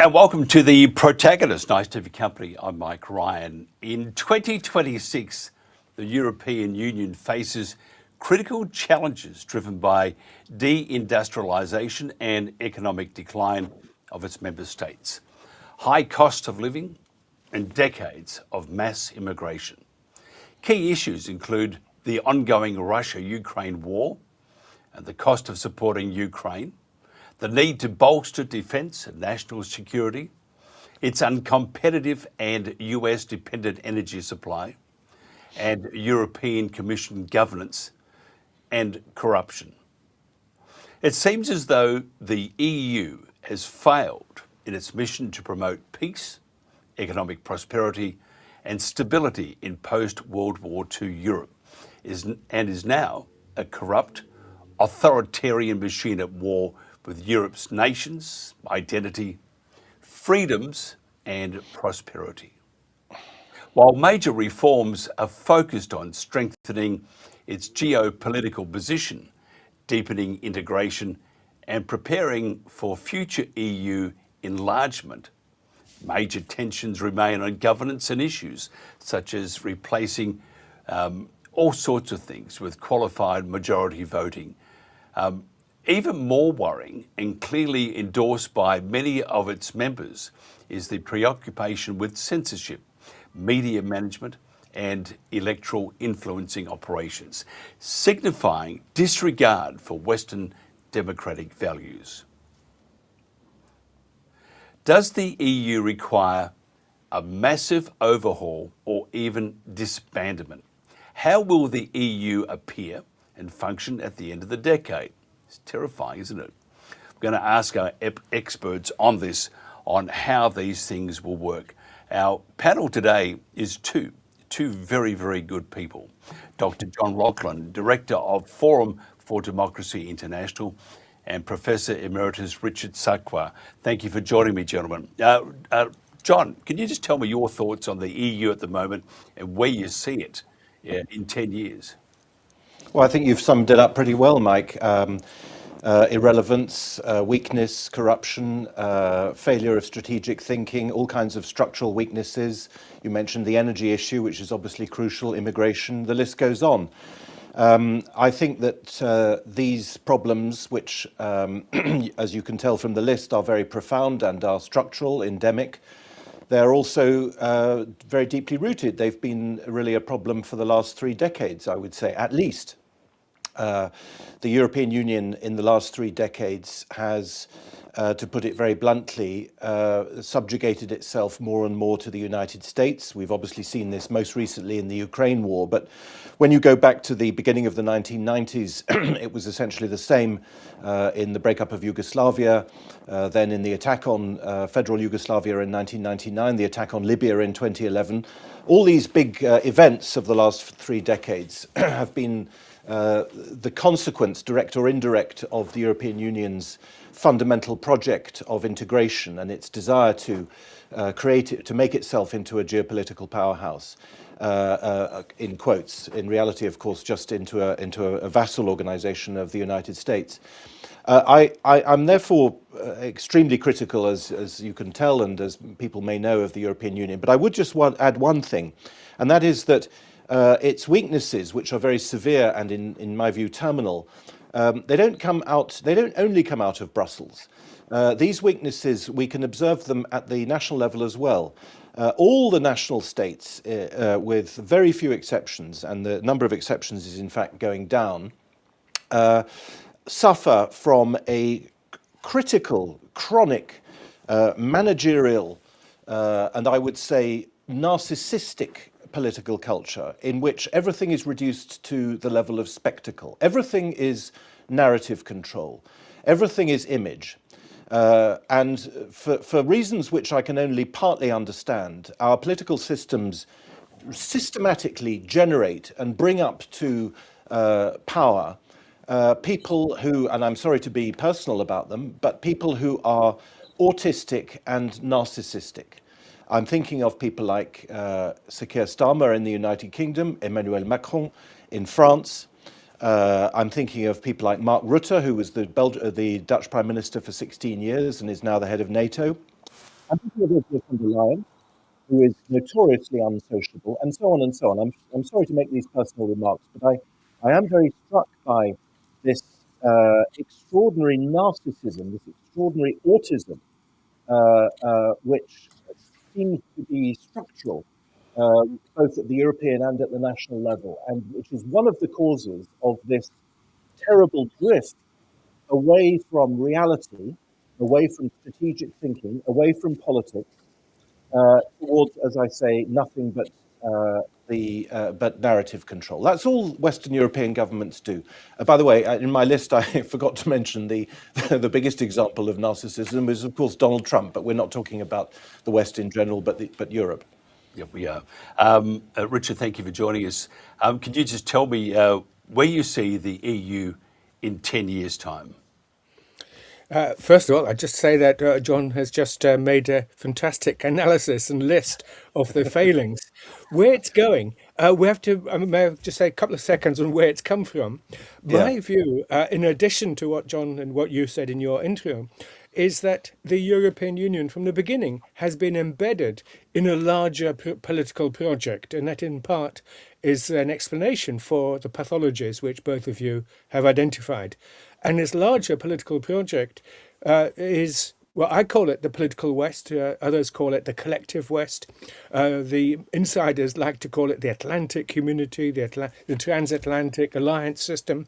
And welcome to The Protagonist. Nice to have your company. I'm Mike Ryan. In 2026, the European Union faces critical challenges driven by deindustrialisation and economic decline of its member states, high cost of living, and decades of mass immigration. Key issues include the ongoing Russia-Ukraine war and the cost of supporting Ukraine, the need to bolster defence and national security, its uncompetitive and US dependent energy supply, and European Commission governance and corruption. It seems as though the EU has failed in its mission to promote peace, economic prosperity and stability in post-World War II Europe, and is now a corrupt, authoritarian machine at war with Europe's nations, identity, freedoms and prosperity. While major reforms are focused on strengthening its geopolitical position, deepening integration and preparing for future EU enlargement, major tensions remain on governance and issues such as replacing all sorts of things with qualified majority voting. Even more worrying and clearly endorsed by many of its members is the preoccupation with censorship, media management and electoral influencing operations, signifying disregard for Western democratic values. Does the EU require a massive overhaul or even disbandment? How will the EU appear and function at the end of the decade? It's terrifying, isn't it? We're going to ask our experts on this, on how these things will work. Our panel today is two very, very good people. Dr. John Laughland, Director of Forum for Democracy International, and Professor Emeritus Richard Sakwa. Thank you for joining me, gentlemen. John, can you just tell me your thoughts on the EU at the moment and where you see it in 10 years? Well, I think you've summed it up pretty well, Mike. Irrelevance, weakness, corruption, failure of strategic thinking, all kinds of structural weaknesses. You mentioned the energy issue, which is obviously crucial, immigration, the list goes on. I think that these problems, which, as you can tell from the list, are very profound and are structural, endemic, they're also very deeply rooted. They've been really a problem for the last 3 decades, I would say, at least. The European Union in the last 3 decades has, to put it very bluntly, subjugated itself more and more to the United States. We've obviously seen this most recently in the Ukraine war, but when you go back to the beginning of the 1990s, it was essentially the same in the breakup of Yugoslavia, then in the attack on federal Yugoslavia in 1999, the attack on Libya in 2011. All these big events of the last 3 decades have been the consequence, direct or indirect, of the European Union's fundamental project of integration and its desire to to make itself into a geopolitical powerhouse, in quotes, in reality, of course, just into a vassal organization of the United States. I'm therefore extremely critical, as you can tell, and as people may know, of the European Union. But I would just add one thing, and that is that its weaknesses, which are very severe and, in my view, terminal, they don't only come out of Brussels. These weaknesses, we can observe them at the national level as well. All the national states, with very few exceptions, and the number of exceptions is in fact going down, suffer from a critical, chronic, managerial, and I would say narcissistic political culture in which everything is reduced to the level of spectacle. Everything is narrative control. Everything is image. And for reasons which I can only partly understand, our political systems systematically generate and bring up to power people who, and I'm sorry to be personal about them, but people who are autistic and narcissistic. I'm thinking of people like Sir Keir Starmer in the United Kingdom, Emmanuel Macron in France. I'm thinking of people like Mark Rutte, who was the Dutch Prime Minister for 16 years and is now the head of NATO. I'm thinking of Ursula von der Leyen, who is notoriously unsociable, and so on and so on. I'm sorry to make these personal remarks, but I am very struck by this extraordinary narcissism, this extraordinary autism, which seems to be structural, both at the European and at the national level, and which is one of the causes of this terrible drift away from reality, away from strategic thinking, away from politics, towards, as I say, nothing but but narrative control. That's all Western European governments do. By the way, in my list, I forgot to mention the biggest example of narcissism is, of course, Donald Trump. But we're not talking about the West in general, but Europe. Yeah, we are. Richard, thank you for joining us. Can you just tell me where you see the EU in 10 years' time? First of all, I'd just say that John has just made a fantastic analysis and list of the failings. Where it's going, we have to, may I just say a couple of seconds on where it's come from. My view, in addition to what John and what you said in your intro, is that the European Union from the beginning has been embedded in a larger political project, and that in part is an explanation for the pathologies which both of you have identified. And this larger political project is, well, I call it the political West. Others call it the collective West. The insiders like to call it the Atlantic community, the transatlantic alliance system.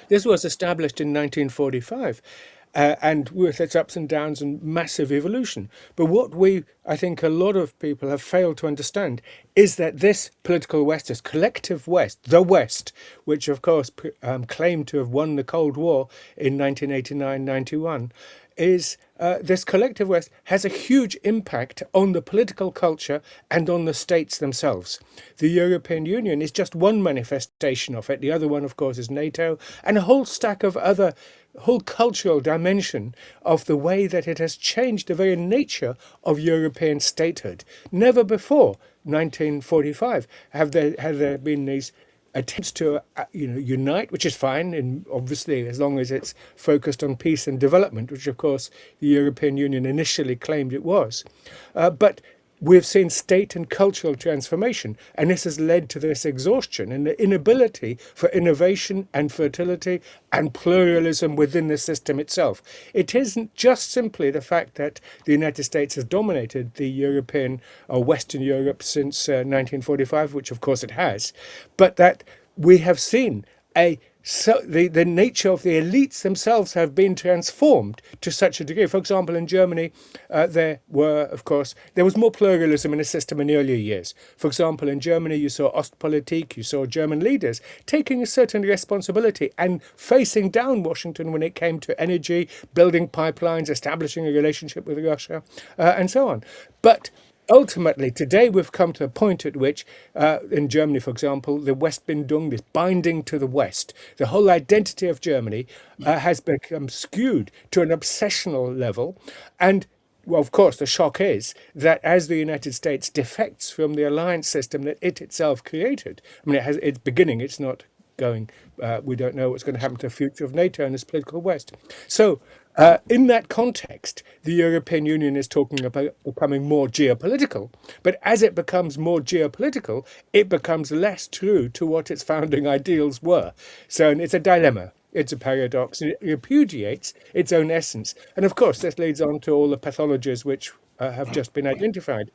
This was established in 1945. And with its ups and downs and massive evolution. But what I think a lot of people have failed to understand is that this political West, this collective West, the West, which of course claimed to have won the Cold War in 1989-91, is this collective West has a huge impact on the political culture and on the states themselves. The European Union is just one manifestation of it. The other one, of course, is NATO, and a whole stack of other whole cultural dimension of the way that it has changed the very nature of European statehood. Never before 1945 have there been these attempts to unite, which is fine, and obviously as long as it's focused on peace and development, which of course the European Union initially claimed it was. But we've seen state and cultural transformation, and this has led to this exhaustion and the inability for innovation and fertility and pluralism within the system itself. It isn't just simply the fact that the United States has dominated the European or Western Europe since 1945, which of course it has, but that we have seen the nature of the elites themselves have been transformed to such a degree. For example, in Germany, there was more pluralism in the system in the earlier years. For example, in Germany, you saw Ostpolitik, you saw German leaders taking a certain responsibility and facing down Washington when it came to energy, building pipelines, establishing a relationship with Russia, and so on. But ultimately, today we've come to a point at which, in Germany, for example, the Westbindung, this binding to the West, the whole identity of Germany has become skewed to an obsessional level. And, well, of course, the shock is that as the United States defects from the alliance system that it itself created, I mean, it's beginning, it's not going, we don't know what's going to happen to the future of NATO and this political West. So, in that context, the European Union is talking about becoming more geopolitical. But as it becomes more geopolitical, it becomes less true to what its founding ideals were. So it's a dilemma. It's a paradox. And it repudiates its own essence. And of course, this leads on to all the pathologies which have just been identified.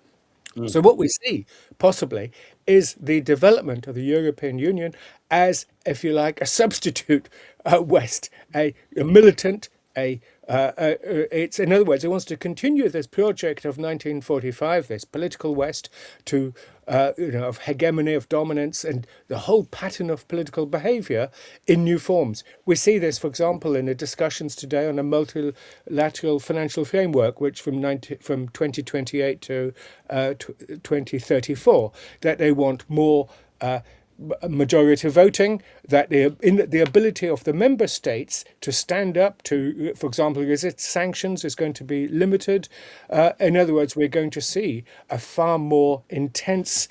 So what we see, possibly, is the development of the European Union as, if you like, a substitute West, a militant, it's, in other words, it wants to continue this project of 1945, this political West, to of hegemony, of dominance, and the whole pattern of political behavior in new forms. We see this, for example, in the discussions today on a multilateral financial framework, which from 2028 to 2034, that they want more majority voting, that the ability of the member states to stand up to, for example, resist sanctions is going to be limited. In other words, we're going to see a far more intense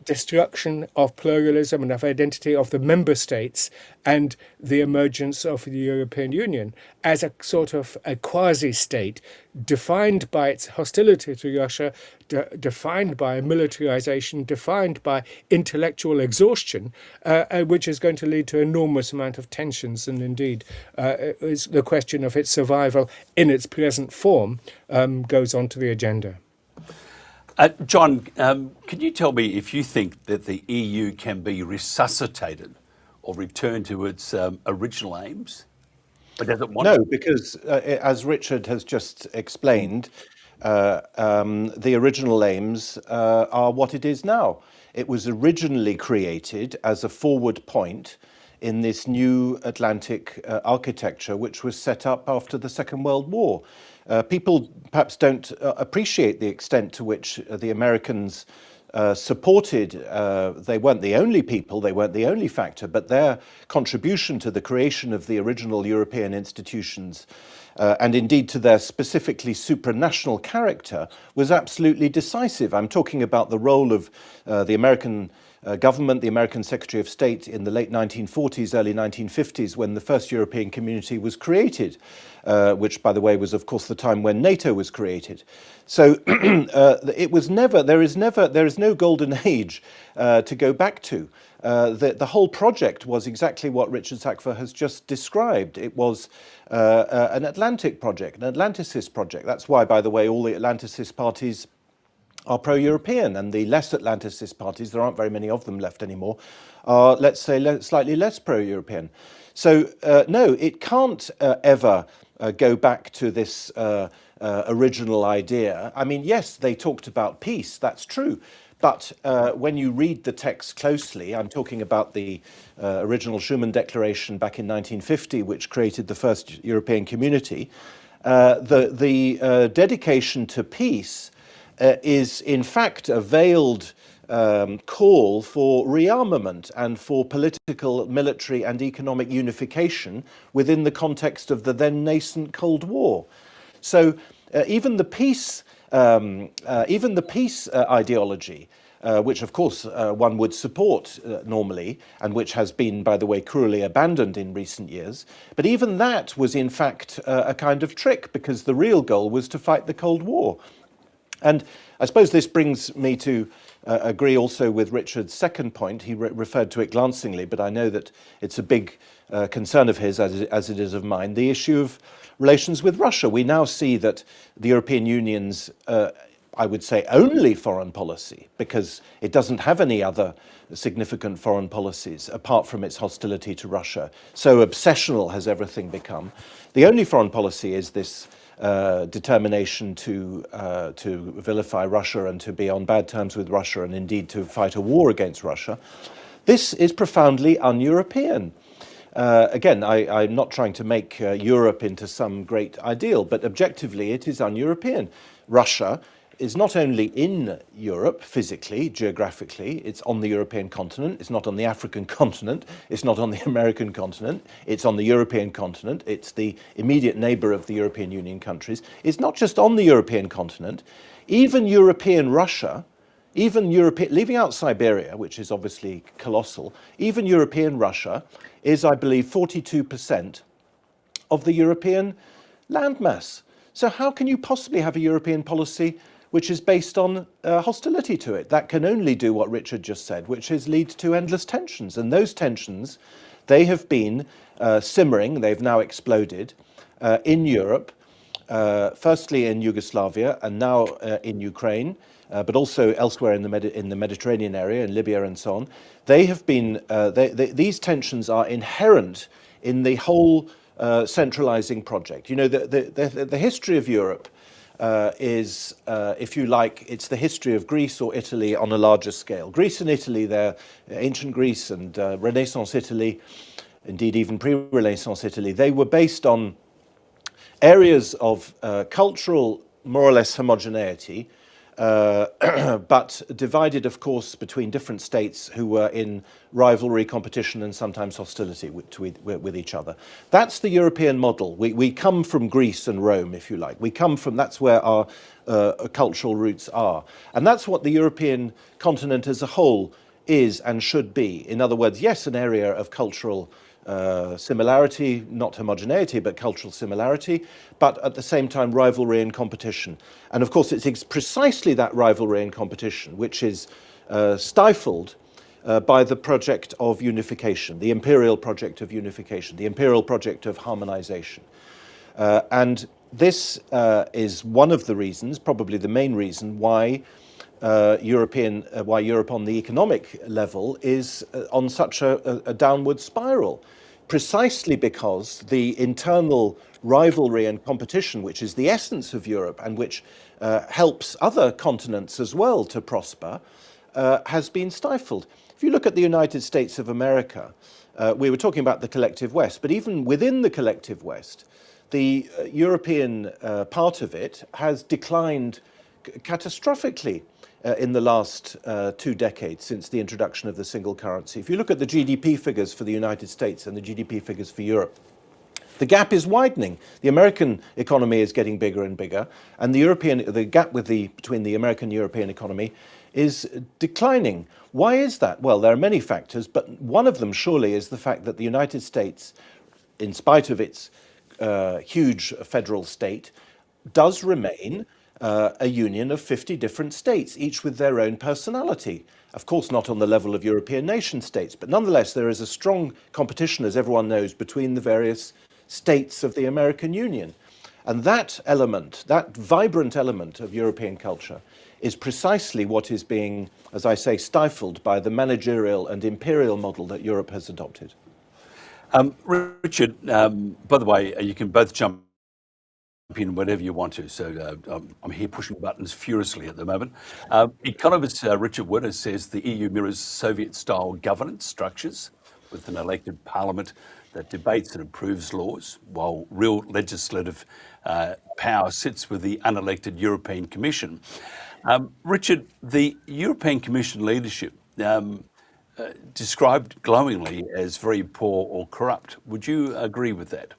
destruction of pluralism and of identity of the member states and the emergence of the European Union as a sort of a quasi-state defined by its hostility to Russia, defined by militarization, defined by intellectual exhaustion, which is going to lead to enormous amount of tensions. And indeed, is the question of its survival in its present form goes onto the agenda. John, can you tell me if you think that the EU can be resuscitated or returned to its original aims? Or does it want No, to? because as Richard has just explained, the original aims are what it is now. It was originally created as a forward point in this new Atlantic architecture, which was set up after the Second World War. People perhaps don't appreciate the extent to which the Americans supported, they weren't the only people, they weren't the only factor, but their contribution to the creation of the original European institutions and indeed to their specifically supranational character was absolutely decisive. I'm talking about the role of the American government, the American Secretary of State in the late 1940s, early 1950s, when the first European community was created, which, by the way, was, of course, the time when NATO was created. So it was never, there is no golden age to go back to. The whole project was exactly what Richard Sakwa has just described. It was an Atlantic project, an Atlanticist project. That's why, by the way, all the Atlanticist parties are pro-European, and the less Atlanticist parties, there aren't very many of them left anymore, are, let's say, slightly less pro-European. So no, it can't ever go back to this original idea. I mean, yes, they talked about peace, that's true. But when you read the text closely, I'm talking about the original Schuman Declaration back in 1950, which created the first European community, the dedication to peace is in fact a veiled call for rearmament and for political, military and economic unification within the context of the then nascent Cold War. So even the peace ideology, which of course one would support normally, and which has been, by the way, cruelly abandoned in recent years, but even that was in fact a kind of trick, because the real goal was to fight the Cold War. And I suppose this brings me to agree also with Richard's second point. He referred to it glancingly, but I know that it's a big concern of his, as it is of mine, the issue of relations with Russia. We now see that the European Union's, I would say, only foreign policy, because it doesn't have any other significant foreign policies apart from its hostility to Russia. So obsessional has everything become. The only foreign policy is this determination to vilify Russia and to be on bad terms with Russia, and indeed to fight a war against Russia. This is profoundly un-European. Again, I'm not trying to make Europe into some great ideal, but objectively it is un-European. Russia is not only in Europe physically, geographically, it's on the European continent, it's not on the African continent, it's not on the American continent, it's on the European continent, it's the immediate neighbor of the European Union countries. It's not just on the European continent, even European Russia, leaving out Siberia, which is obviously colossal, even European Russia is, I believe, 42% of the European landmass. So how can you possibly have a European policy which is based on hostility to it? That can only do what Richard just said, which is lead to endless tensions. And those tensions, they have been simmering, they've now exploded in Europe, firstly in Yugoslavia and now in Ukraine, but also elsewhere in the Mediterranean area, in Libya and so on. They have been, these tensions are inherent in the whole centralizing project. You know, the history of Europe is, if you like, it's the history of Greece or Italy on a larger scale. Greece and Italy, they're ancient Greece and Renaissance Italy, indeed even pre-Renaissance Italy, they were based on areas of cultural, more or less homogeneity, but divided, of course, between different states who were in rivalry, competition, and sometimes hostility with each other. That's the European model. We come from Greece and Rome, if you like. That's where our cultural roots are. And that's what the European continent as a whole is and should be. In other words, yes, an area of cultural similarity, not homogeneity, but cultural similarity, but at the same time rivalry and competition. And of course, it's precisely that rivalry and competition which is stifled by the project of unification, the imperial project of unification, the imperial project of harmonization. And this is one of the reasons, probably the main reason, why Europe on the economic level is on such a downward spiral, precisely because the internal rivalry and competition, which is the essence of Europe and which helps other continents as well to prosper, has been stifled. If you look at the United States of America, we were talking about the collective West, but even within the collective West, the European part of it has declined catastrophically in the last 2 decades since the introduction of the single currency. If you look at the GDP figures for the United States and the GDP figures for Europe, the gap is widening. The American economy is getting bigger and bigger, and the gap between the American and European economy is declining. Why is that? Well, there are many factors, but one of them surely is the fact that the United States, in spite of its huge federal state, does remain a union of 50 different states, each with their own personality. Of course, not on the level of European nation states, but nonetheless, there is a strong competition, as everyone knows, between the various states of the American Union. And that element, that vibrant element of European culture, is precisely what is being, as I say, stifled by the managerial and imperial model that Europe has adopted. Richard, by the way, you can both jump in whenever you want to. So I'm here pushing buttons furiously at the moment. Economist Richard Witter says the EU mirrors Soviet-style governance structures with an elected parliament that debates and approves laws, while real legislative power sits with the unelected European Commission. Richard, the European Commission leadership described glowingly as very poor or corrupt. Would you agree with that?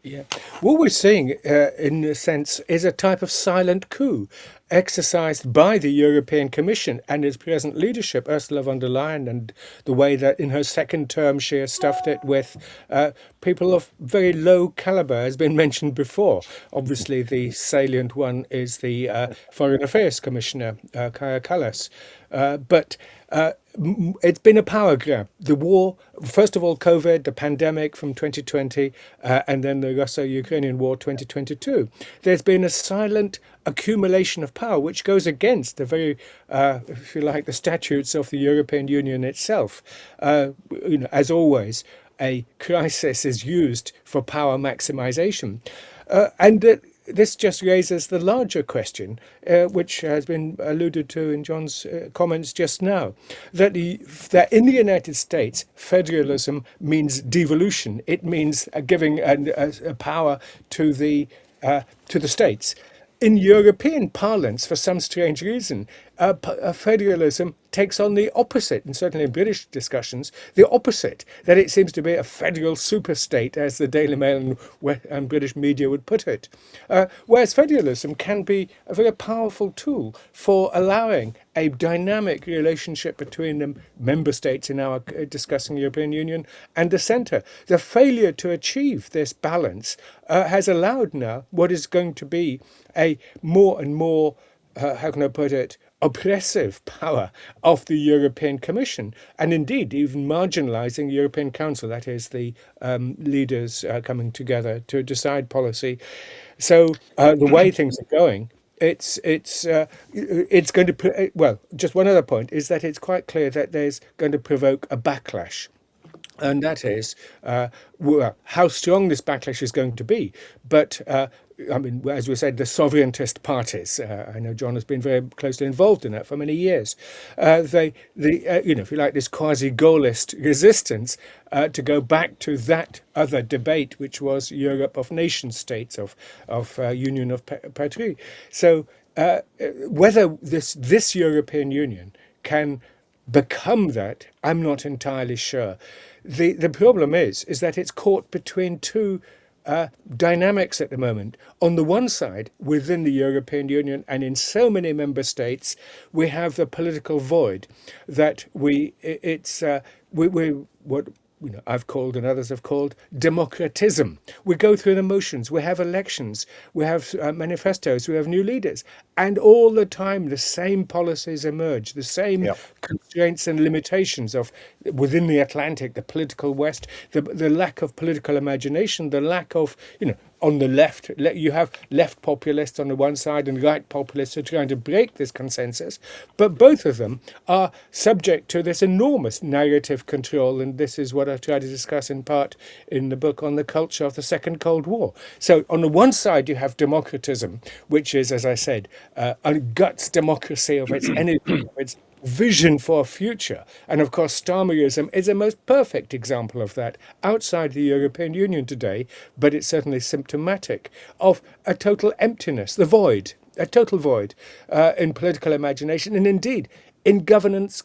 Yeah. What we're seeing, in a sense, is a type of silent coup exercised by the European Commission and its present leadership, Ursula von der Leyen, and the way that in her second term she has stuffed it with people of very low caliber, has been mentioned before. Obviously, the salient one is the Foreign Affairs Commissioner, Kaja Kallas. But it's been a power grab. The war, first of all, COVID, the pandemic from 2020, and then the Russia-Ukrainian war 2022. There's been a silent accumulation of power, which goes against the very, if you like, the statutes of the European Union itself. As always, a crisis is used for power maximization. This just raises the larger question, which has been alluded to in John's comments just now, that in the United States, federalism means devolution. It means giving a power to the states. In European parlance, for some strange reason, federalism takes on the opposite, and certainly in British discussions, the opposite, that it seems to be a federal superstate, as the Daily Mail and British media would put it. Whereas federalism can be a very powerful tool for allowing a dynamic relationship between the member states in our discussing European Union and the centre. The failure to achieve this balance has allowed now what is going to be a more and more, how can I put it, oppressive power of the European Commission, and indeed even marginalising the European Council, that is the leaders coming together to decide policy. So the way things are going, it's going to, well, just one other point is that it's quite clear that there's going to provoke a backlash. And that is how strong this backlash is going to be. But I mean, as we said, the sovereigntist parties. I know John has been very closely involved in that for many years. If you like, this quasi-Gaullist resistance to go back to that other debate, which was Europe of nation states, of union of patrie. So whether this European Union can become that, I'm not entirely sure. The problem is that it's caught between two dynamics at the moment. On the one side, within the European Union and in so many member states, we have the political void that we what I've called and others have called democratism. We go through the motions, we have elections, we have manifestos, we have new leaders, and all the time the same policies emerge, the same Yeah. constraints and limitations of within the Atlantic, the political West, the lack of political imagination, the lack of, on the left, you have left populists on the one side and right populists who are trying to break this consensus. But both of them are subject to this enormous narrative control. And this is what I try to discuss in part in the book on the culture of the Second Cold War. So on the one side, you have democratism, which is, as I said, a guts democracy of its energy, of its vision for a future. And of course, Starmerism is a most perfect example of that outside the European Union today, but it's certainly symptomatic of a total emptiness, the void, a total void in political imagination and indeed in governance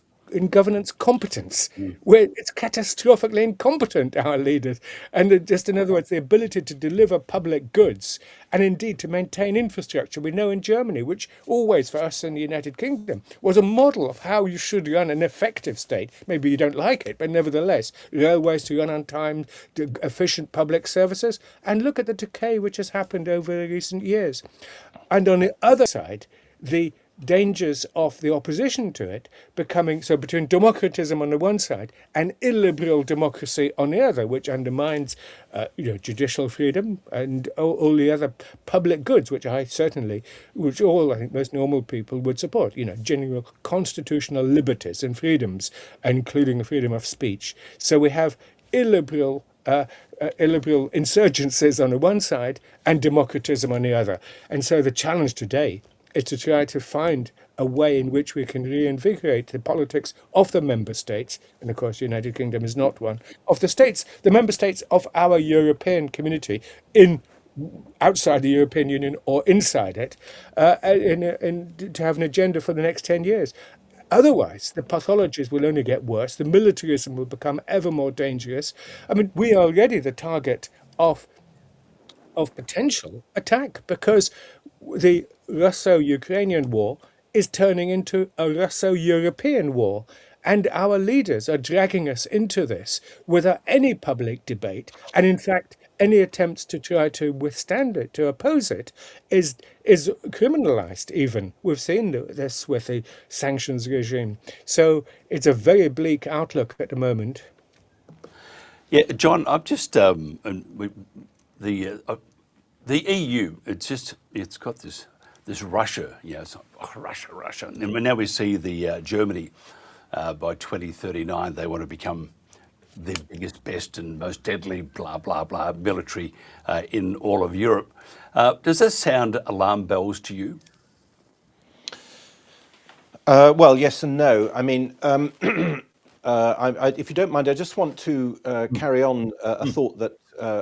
competence, where it's catastrophically incompetent, our leaders. And just in other words, the ability to deliver public goods and indeed to maintain infrastructure. We know in Germany, which always for us in the United Kingdom was a model of how you should run an effective state. Maybe you don't like it, but nevertheless, railways to run on time, efficient public services. And look at the decay which has happened over the recent years. And on the other side, the dangers of the opposition to it becoming so between democratism on the one side and illiberal democracy on the other, which undermines judicial freedom and all the other public goods, which I think most normal people would support, general constitutional liberties and freedoms, including the freedom of speech. So we have illiberal insurgencies on the one side and democratism on the other. And so the challenge today is to try to find a way in which we can reinvigorate the politics of the member states, and of course the United Kingdom is not one, of the member states of our European community outside the European Union or inside it, and to have an agenda for the next 10 years. Otherwise, the pathologies will only get worse, the militarism will become ever more dangerous. I mean, we are already the target of potential attack because the Russo-Ukrainian war is turning into a Russo-European war. And our leaders are dragging us into this without any public debate. And in fact, any attempts to try to withstand it, to oppose it, is criminalized even. We've seen this with the sanctions regime. So it's a very bleak outlook at the moment. Yeah, John, I've just the EU. It's got this Russia. It's like, Russia, and now we see the Germany. By 2039, they want to become the biggest, best, and most deadly, blah, blah, blah, military in all of Europe. Does that sound alarm bells to you? Well, yes and no. I mean, if you don't mind, I just want to carry on a thought that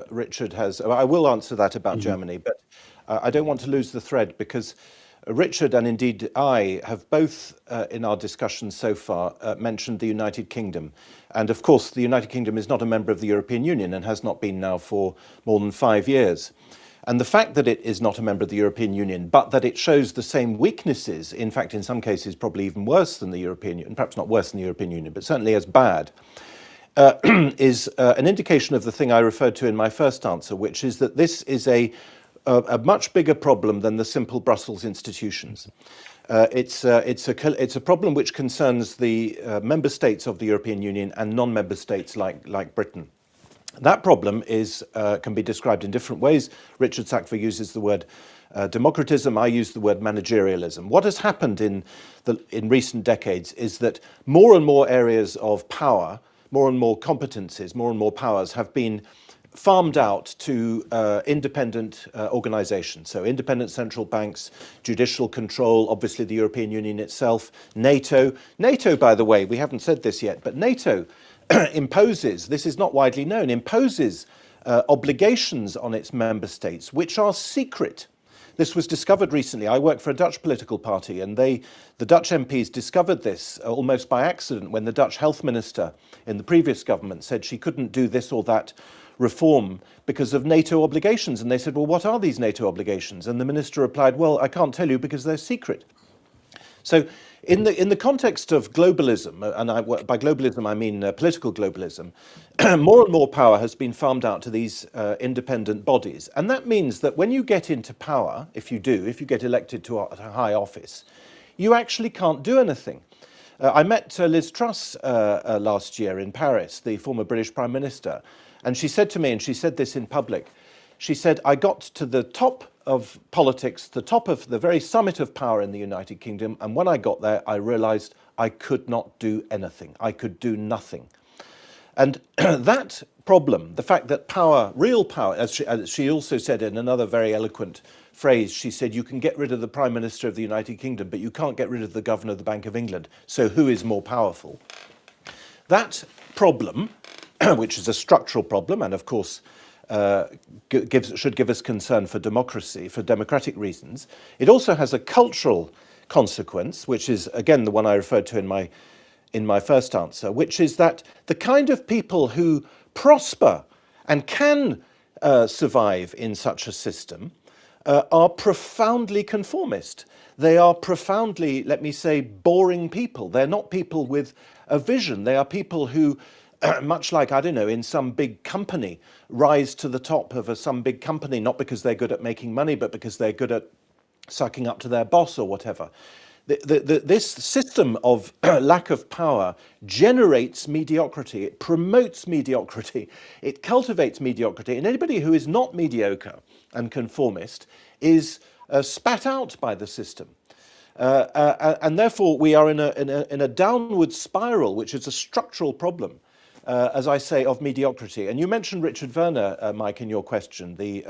Richard has. I will answer that about Germany, but I don't want to lose the thread because Richard and indeed I have both in our discussions so far mentioned the United Kingdom. And of course, the United Kingdom is not a member of the European Union and has not been now for more than 5 years. And the fact that it is not a member of the European Union, but that it shows the same weaknesses, in fact, in some cases, probably even worse than the European Union, perhaps not worse than the European Union, but certainly as bad, is an indication of the thing I referred to in my first answer, which is that this is a much bigger problem than the simple Brussels institutions. It's a problem which concerns the member states of the European Union and non-member states like Britain. That problem can be described in different ways. Richard Sakwa uses the word democratism. I use the word managerialism. What has happened in recent decades is that more and more areas of power, more and more competencies, more and more powers have been farmed out to independent organizations. So independent central banks, judicial control, obviously the European Union itself, NATO. NATO, by the way, we haven't said this yet, but NATO imposes, this is not widely known, imposes obligations on its member states, which are secret. This was discovered recently. I work for a Dutch political party, and the Dutch MPs discovered this almost by accident when the Dutch health minister in the previous government said she couldn't do this or that reform because of NATO obligations. And they said, well, what are these NATO obligations? And the minister replied, well, I can't tell you because they're secret. So in the context of globalism, and by globalism I mean political globalism, more and more power has been farmed out to these independent bodies. And that means that when you get into power, if you get elected to a high office, you actually can't do anything. I met Liz Truss last year in Paris, the former British Prime Minister, and she said to me, and she said this in public, she said, I got to the top of politics, the top of the very summit of power in the United Kingdom, and when I got there, I realised I could not do anything. I could do nothing. And that problem, the fact that power, real power, as she also said in another very eloquent phrase, she said, you can get rid of the Prime Minister of the United Kingdom, but you can't get rid of the Governor of the Bank of England. So who is more powerful? That problem, which is a structural problem, and of course should give us concern for democracy, for democratic reasons. It also has a cultural consequence, which is, again, the one I referred to in my first answer, which is that the kind of people who prosper and can survive in such a system are profoundly conformist. They are profoundly, let me say, boring people. They're not people with a vision. They are people who much like, I don't know, in some big company, rise to the top of some big company, not because they're good at making money, but because they're good at sucking up to their boss or whatever. This system of lack of power generates mediocrity. It promotes mediocrity. It cultivates mediocrity. And anybody who is not mediocre and conformist is spat out by the system. And therefore, we are in a downward spiral, which is a structural problem. As I say, of mediocrity. And you mentioned Richard Werner, Mike, in your question, the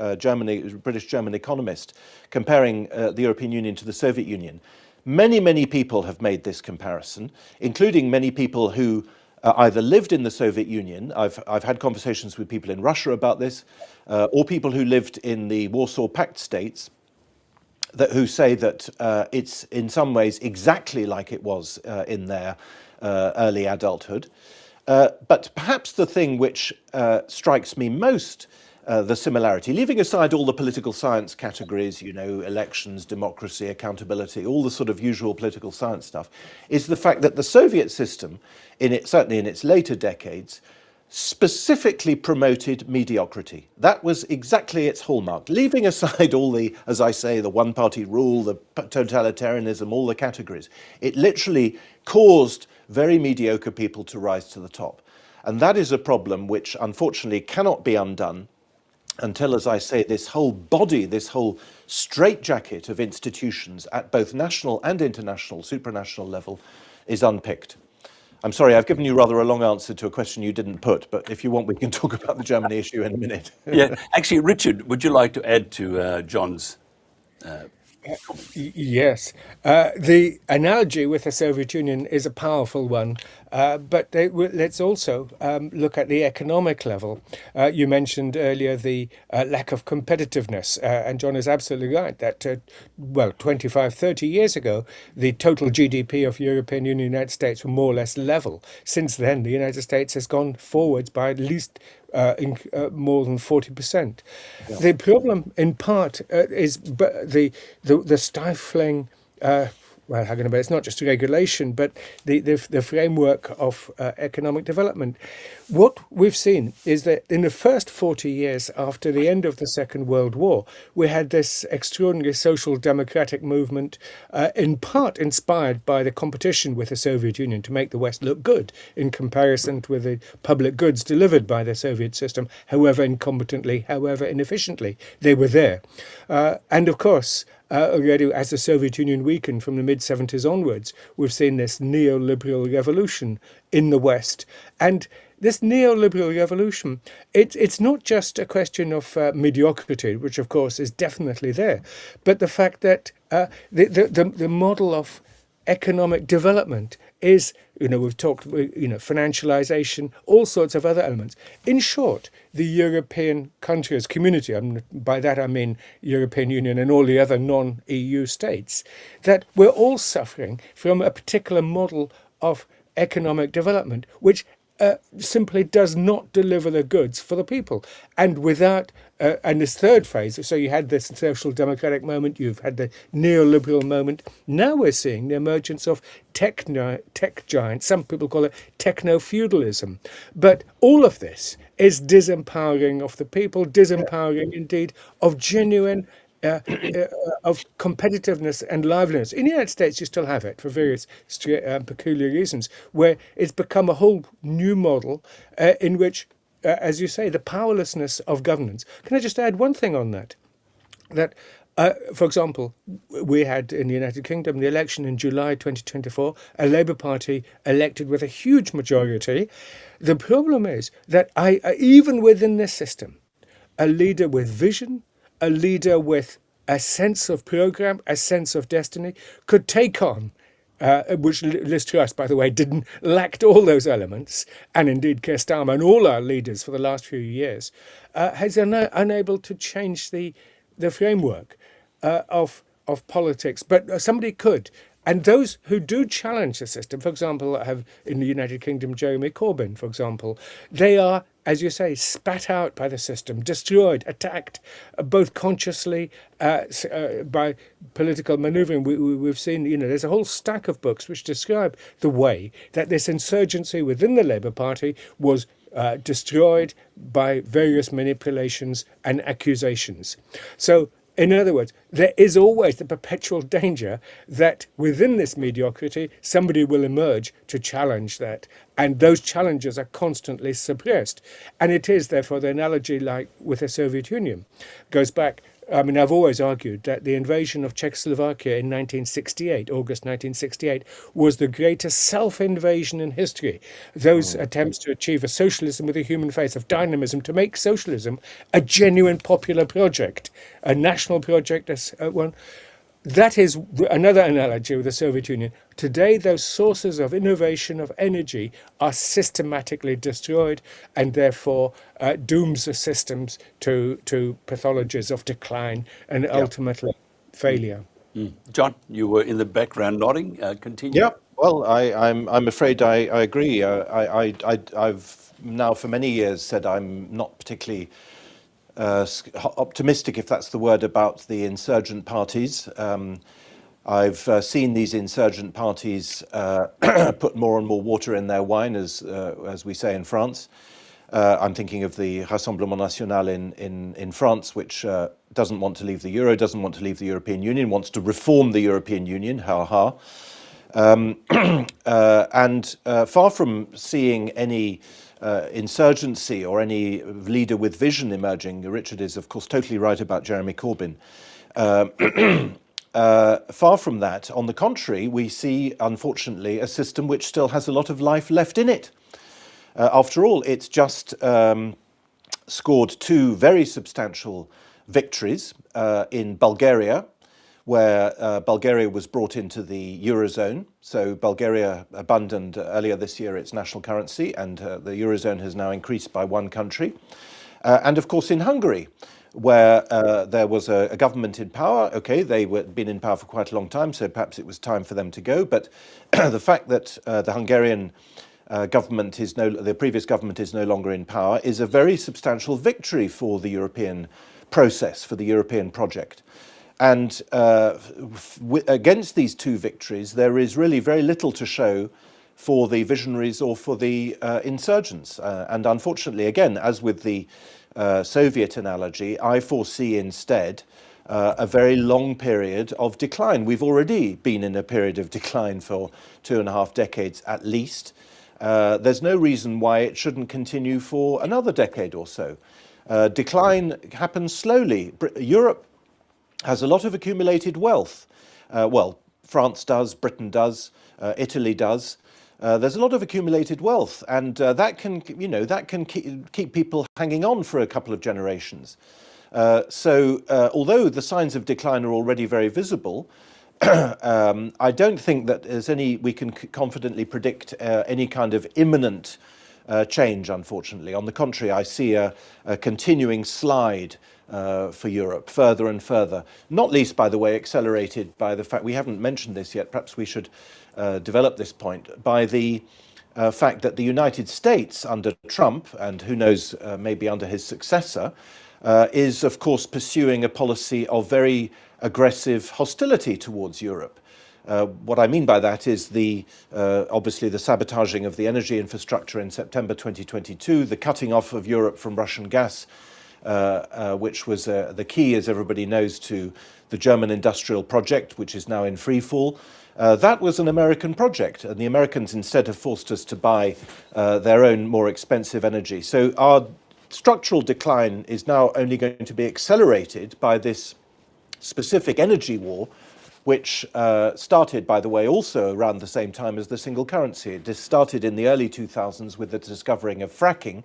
British-German economist, comparing the European Union to the Soviet Union. Many, many people have made this comparison, including many people who either lived in the Soviet Union, I've had conversations with people in Russia about this, or people who lived in the Warsaw Pact states, who say that it's in some ways exactly like it was in their early adulthood. But perhaps the thing which strikes me most, the similarity, leaving aside all the political science categories, you know, elections, democracy, accountability, all the sort of usual political science stuff, is the fact that the Soviet system, certainly in its later decades, specifically promoted mediocrity. That was exactly its hallmark. Leaving aside all the, as I say, the one-party rule, the totalitarianism, all the categories, it literally caused very mediocre people to rise to the top. And that is a problem which unfortunately cannot be undone until, as I say, this whole body, this whole straitjacket of institutions at both national and international, supranational level is unpicked. I'm sorry, I've given you rather a long answer to a question you didn't put, but if you want, we can talk about the Germany issue in a minute. Yeah, actually, Richard, would you like to add to John's? Yes, the analogy with the Soviet Union is a powerful one, but let's also look at the economic level. You mentioned earlier the lack of competitiveness, and John is absolutely right that, 25, 30 years ago, the total GDP of European Union and United States were more or less level. Since then, the United States has gone forwards by at least more than 40%. Yeah. The problem, in part, is the stifling. How can I say? It's not just regulation, but the framework of economic development. What we've seen is that in the first 40 years after the end of the Second World War, we had this extraordinary social democratic movement, in part inspired by the competition with the Soviet Union to make the West look good in comparison with the public goods delivered by the Soviet system, however incompetently, however inefficiently, they were there. And of course, already as the Soviet Union weakened from the mid-70s onwards, we've seen this neoliberal revolution in the West. And this neoliberal revolution, it's not just a question of mediocrity, which of course is definitely there, but the fact that the model of economic development is, we've talked, financialization, all sorts of other elements. In short, the European countries, community, by that I mean European Union and all the other non-EU states, that we're all suffering from a particular model of economic development, which simply does not deliver the goods for the people. And without, and this third phase, so you had this social democratic moment, you've had the neoliberal moment. Now we're seeing the emergence of tech giants. Some people call it techno-feudalism. But all of this is disempowering of the people, disempowering indeed of genuine of competitiveness and liveliness. In the United States, you still have it for various peculiar reasons, where it's become a whole new model in which, as you say, the powerlessness of governance. Can I just add one thing on that? That, for example, we had in the United Kingdom the election in July 2024, a Labour Party elected with a huge majority. The problem is that even within this system, a leader with vision, a leader with a sense of program, a sense of destiny, could take on, which Liz Truss, by the way, lacked all those elements, and indeed Keir Starmer and all our leaders for the last few years, has unable to change the framework of politics. But somebody could. And those who do challenge the system, for example, have in the United Kingdom Jeremy Corbyn, for example, they are, as you say, spat out by the system, destroyed, attacked, both consciously by political manoeuvring. We've seen, there's a whole stack of books which describe the way that this insurgency within the Labour Party was destroyed by various manipulations and accusations. So, in other words, there is always the perpetual danger that within this mediocrity, somebody will emerge to challenge that. And those challenges are constantly suppressed. And it is, therefore, the analogy like with the Soviet Union goes back. I've always argued that the invasion of Czechoslovakia in 1968, August 1968, was the greatest self-invasion in history. Those attempts to achieve a socialism with a human face, of dynamism, to make socialism a genuine popular project, a national project, one. That is another analogy with the Soviet Union. Today, those sources of innovation, of energy, are systematically destroyed, and therefore dooms the systems to pathologies of decline and ultimately failure. John, you were in the background nodding. Continue. Yeah, well, I'm afraid I agree. I've now for many years said I'm not particularly optimistic, if that's the word, about the insurgent parties. I've seen these insurgent parties put more and more water in their wine, as we say in France. I'm thinking of the Rassemblement National in France, which doesn't want to leave the euro, doesn't want to leave the European Union, wants to reform the European Union, ha ha. And far from seeing any insurgency or any leader with vision emerging, Richard is, of course, totally right about Jeremy Corbyn. Far from that, on the contrary, we see, unfortunately, a system which still has a lot of life left in it. After all, it's just scored two very substantial victories in Bulgaria, where Bulgaria was brought into the Eurozone. So Bulgaria abandoned earlier this year its national currency, and the Eurozone has now increased by one country. And of course in Hungary, where there was a government in power. Okay, they had been in power for quite a long time, so perhaps it was time for them to go. But the fact that the Hungarian government the previous government is no longer in power is a very substantial victory for the European process, for the European project. And against these two victories, there is really very little to show for the visionaries or for the insurgents. And unfortunately, again, as with the Soviet analogy, I foresee instead a very long period of decline. We've already been in a period of decline for 2.5 decades at least. There's no reason why it shouldn't continue for another decade or so. Decline happens slowly. Europe has a lot of accumulated wealth. Well, France does, Britain does, Italy does. There's a lot of accumulated wealth, and that can keep people hanging on for a couple of generations. So although the signs of decline are already very visible, I don't think that we can confidently predict any kind of imminent change, unfortunately. On the contrary, I see a continuing slide for Europe, further and further, not least, by the way, accelerated by the fact, we haven't mentioned this yet, perhaps we should develop this point, by the fact that the United States under Trump, and who knows, maybe under his successor, is of course pursuing a policy of very aggressive hostility towards Europe. What I mean by that is obviously the sabotaging of the energy infrastructure in September 2022, the cutting off of Europe from Russian gas, which was the key, as everybody knows, to the German industrial project, which is now in free fall. That was an American project, and the Americans instead have forced us to buy their own more expensive energy. So our structural decline is now only going to be accelerated by this specific energy war, which started, by the way, also around the same time as the single currency. This started in the early 2000s with the discovering of fracking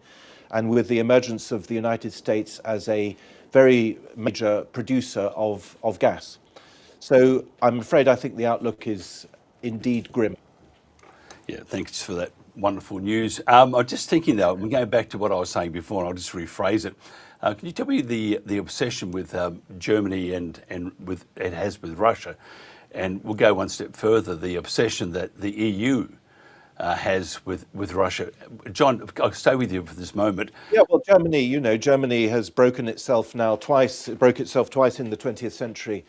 and with the emergence of the United States as a very major producer of gas. So I'm afraid I think the outlook is indeed grim. Yeah, thanks for that wonderful news. I'm just thinking though, we're going back to what I was saying before, and I'll just rephrase it. Can you tell me the obsession with Germany and with it has with Russia, and we'll go one step further, the obsession that the EU has with Russia. John, I'll stay with you for this moment. Yeah, well, Germany has broken itself now twice. It broke itself twice in the 20th century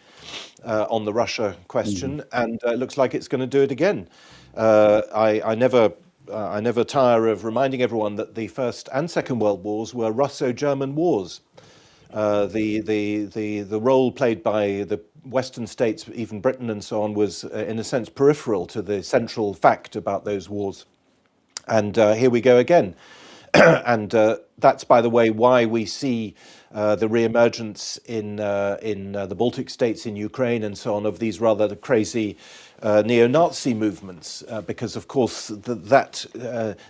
on the Russia question, and it looks like it's going to do it again. I never tire of reminding everyone that the First and Second World Wars were Russo-German wars. The role played by the Western states, even Britain and so on, was in a sense peripheral to the central fact about those wars. And here we go again. And that's, by the way, why we see the re-emergence in the Baltic states, in Ukraine and so on, of these rather crazy neo-Nazi movements, because of course that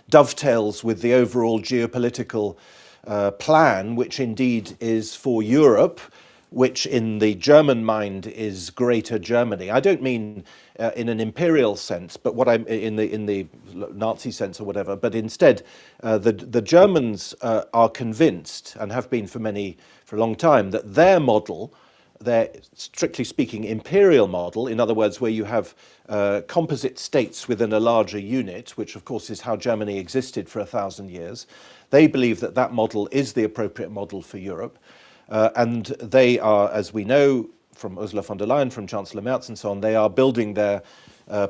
dovetails with the overall geopolitical plan, which indeed is for Europe, which in the German mind is Greater Germany. I don't mean in an imperial sense, but what I'm in the Nazi sense or whatever. But instead, the Germans are convinced, and have been for a long time, that their model, their strictly speaking imperial model, in other words, where you have composite states within a larger unit, which of course is how Germany existed for 1,000 years, they believe that that model is the appropriate model for Europe. And they are, as we know from Ursula von der Leyen, from Chancellor Merz and so on, they are building their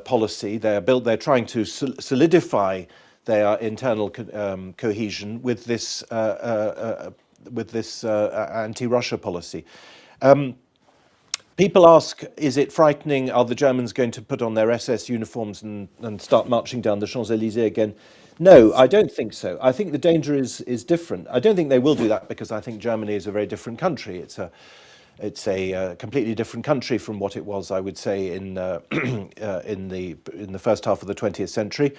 policy. They're trying to solidify their internal cohesion with this anti-Russia policy. People ask, is it frightening? Are the Germans going to put on their SS uniforms and start marching down the Champs-Élysées again? No, I don't think so. I think the danger is different. I don't think they will do that, because I think Germany is a very different country. It's a completely different country from what it was, I would say, in the first half of the 20th century.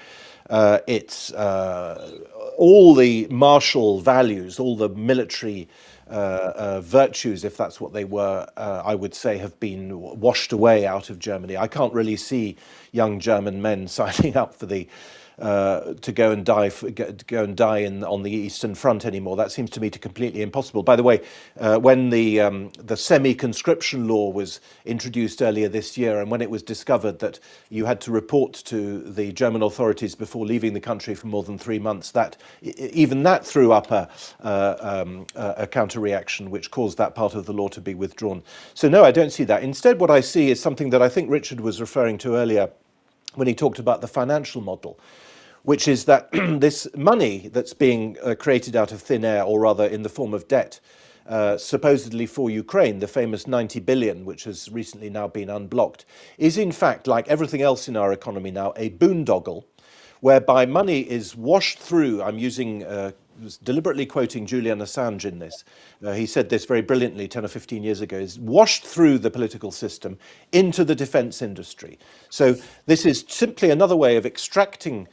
It's all the martial values, all the military virtues, if that's what they were, I would say, have been washed away out of Germany. I can't really see young German men signing up for to go and die on the Eastern Front anymore. That seems to me completely impossible. By the way, when the semi-conscription law was introduced earlier this year, and when it was discovered that you had to report to the German authorities before leaving the country for more than 3 months, even that threw up a counter-reaction, which caused that part of the law to be withdrawn. So no, I don't see that. Instead, what I see is something that I think Richard was referring to earlier when he talked about the financial model, which is that this money that's being created out of thin air, or rather in the form of debt, supposedly for Ukraine, the famous 90 billion, which has recently now been unblocked, is in fact, like everything else in our economy now, a boondoggle, whereby money is washed through. I'm deliberately quoting Julian Assange in this. He said this very brilliantly 10 or 15 years ago, is washed through the political system into the defense industry. So this is simply another way of extracting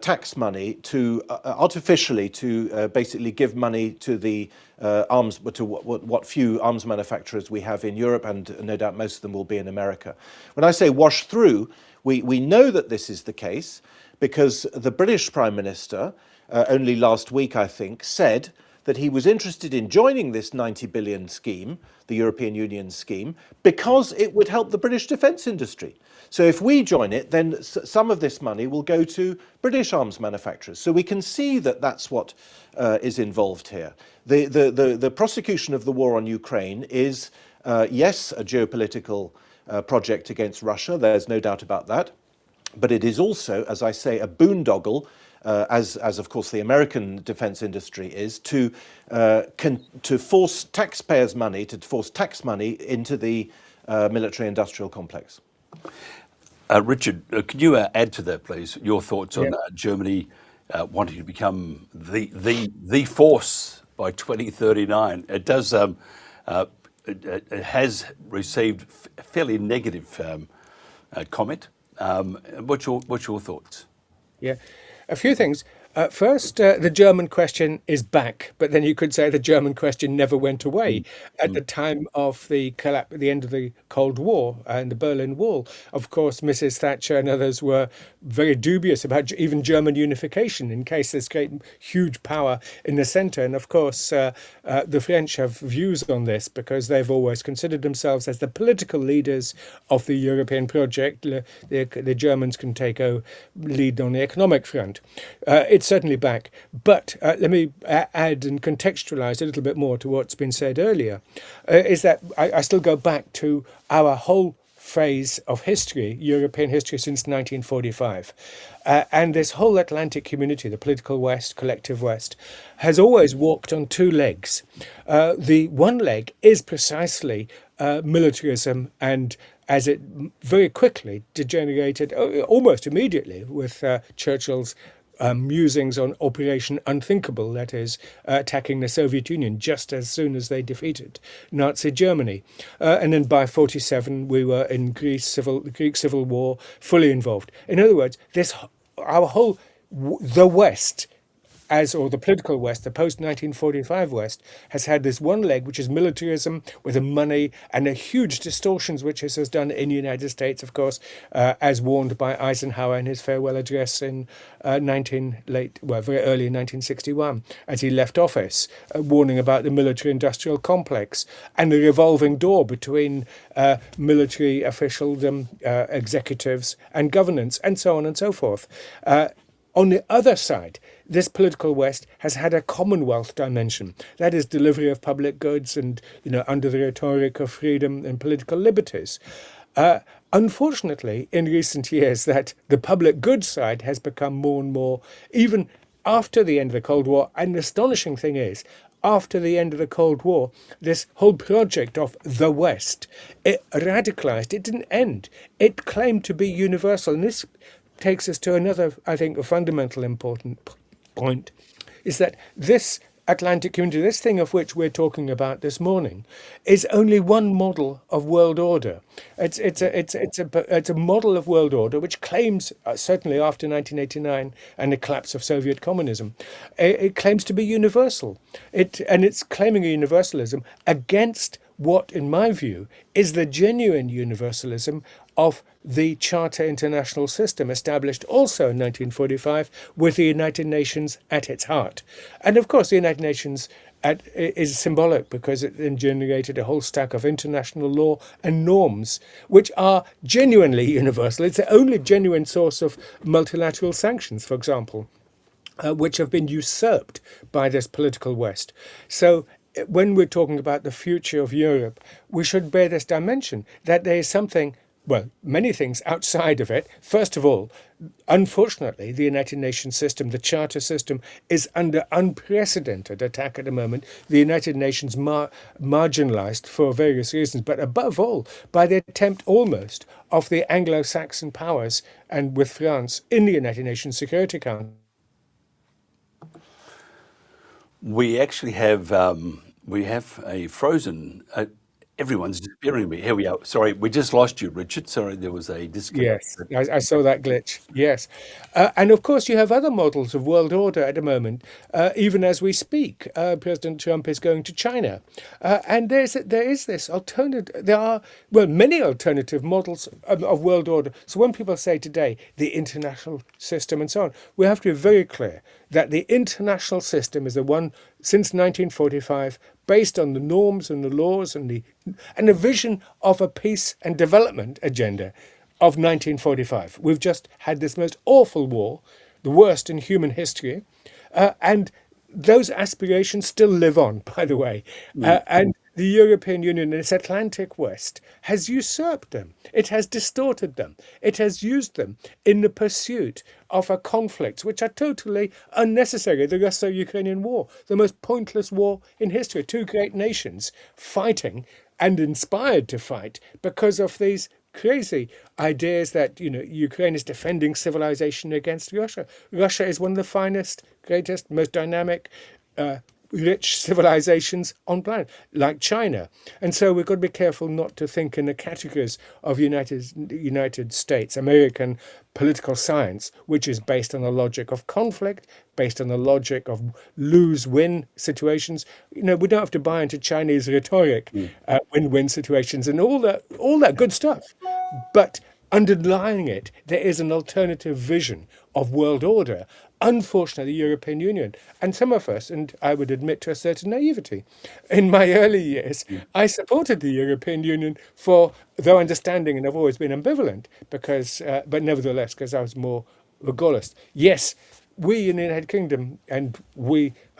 tax money to artificially to basically give money to the arms, to what few arms manufacturers we have in Europe, and no doubt most of them will be in America. When I say wash through, we know that this is the case because the British Prime Minister only last week, I think, said that he was interested in joining this 90 billion scheme, the European Union scheme, because it would help the British defence industry. So if we join it, then some of this money will go to British arms manufacturers. So we can see that that's what is involved here. The prosecution of the war on Ukraine is, yes, a geopolitical project against Russia. There's no doubt about that. But it is also, as I say, a boondoggle, as of course the American defense industry is, to force taxpayers' money, to force tax money into the military-industrial complex. Richard, can you add to that, please? Your thoughts on Germany wanting to become the force by 2039? It does. It has received fairly negative comment. What's your thoughts? Yeah, a few things. First, the German question is back, but then you could say the German question never went away. At the time of the collapse, at the end of the Cold War and the Berlin Wall, of course, Mrs. Thatcher and others were very dubious about even German unification in case there's great, huge power in the centre. And of course, the French have views on this because they've always considered themselves as the political leaders of the European project. The Germans can take a lead on the economic front. It's certainly back, but let me add and contextualize a little bit more to what's been said earlier, is that I still go back to our whole phase of history, European history since 1945. And this whole Atlantic community, the political West, collective West, has always walked on two legs. The one leg is precisely militarism, and as it very quickly degenerated, almost immediately, with Churchill's musings on Operation Unthinkable, that is, attacking the Soviet Union just as soon as they defeated Nazi Germany. And then by 1947, we were in the Greek Civil War, fully involved. In other words, the West, or the political West, the post-1945 West, has had this one leg, which is militarism with the money and the huge distortions which this has done in the United States, of course, as warned by Eisenhower in his farewell address in very early in 1961, as he left office, warning about the military-industrial complex and the revolving door between military officialdom, executives and governance, and so on and so forth. On the other side, this political West has had a Commonwealth dimension, that is, delivery of public goods and, under the rhetoric of freedom and political liberties. Unfortunately, in recent years, that the public goods side has become more and more, even after the end of the Cold War. And the astonishing thing is, after the end of the Cold War, this whole project of the West, it radicalized. It didn't end. It claimed to be universal. And this takes us to another, I think, a fundamental important point, is that this Atlantic community, this thing of which we're talking about this morning, is only one model of world order. It's a model of world order which claims, certainly after 1989 and the collapse of Soviet communism, it claims to be universal. And it's claiming a universalism against what, in my view, is the genuine universalism of the Charter International System, established also in 1945 with the United Nations at its heart. And of course, the United Nations is symbolic because it then generated a whole stack of international law and norms which are genuinely universal. It's the only genuine source of multilateral sanctions, for example, which have been usurped by this political West. So when we're talking about the future of Europe, we should bear this dimension, that there is something, well, many things outside of it. First of all, unfortunately, the United Nations system, the Charter system, is under unprecedented attack at the moment. The United Nations marginalized for various reasons, but above all, by the attempt almost of the Anglo-Saxon powers, and with France, in the United Nations Security Council. We actually have a frozen Everyone's hearing me. Here we are. Sorry, we just lost you, Richard. Sorry, there was a disconnect. Yes, I saw that glitch. Yes. And of course, you have other models of world order at the moment. Even as we speak, President Trump is going to China. And there is this alternative, there are, well, many alternative models of world order. So when people say today the international system and so on, we have to be very clear that the international system is the one since 1945 based on the norms and the laws and the vision of a peace and development agenda of 1945. We've just had this most awful war, the worst in human history, and those aspirations still live on, by the way. And the European Union in its Atlantic West has usurped them. It has distorted them. It has used them in the pursuit of a conflict which are totally unnecessary. The Russo-Ukrainian War, the most pointless war in history. Two great nations fighting and inspired to fight because of these crazy ideas that Ukraine is defending civilization against Russia. Russia is one of the finest, greatest, most dynamic, rich civilizations on planet, like China. And so we've got to be careful not to think in the categories of United States, American political science, which is based on the logic of conflict, based on the logic of lose-win situations. We don't have to buy into Chinese rhetoric, win-win situations and all that good stuff. But underlying it, there is an alternative vision of world order. Unfortunately, the European Union, and some of us, and I would admit to a certain naivety, in my early years, I supported the European Union for their understanding, and I've always been ambivalent, but nevertheless, because I was more regardless. Yes, we in the United Kingdom, and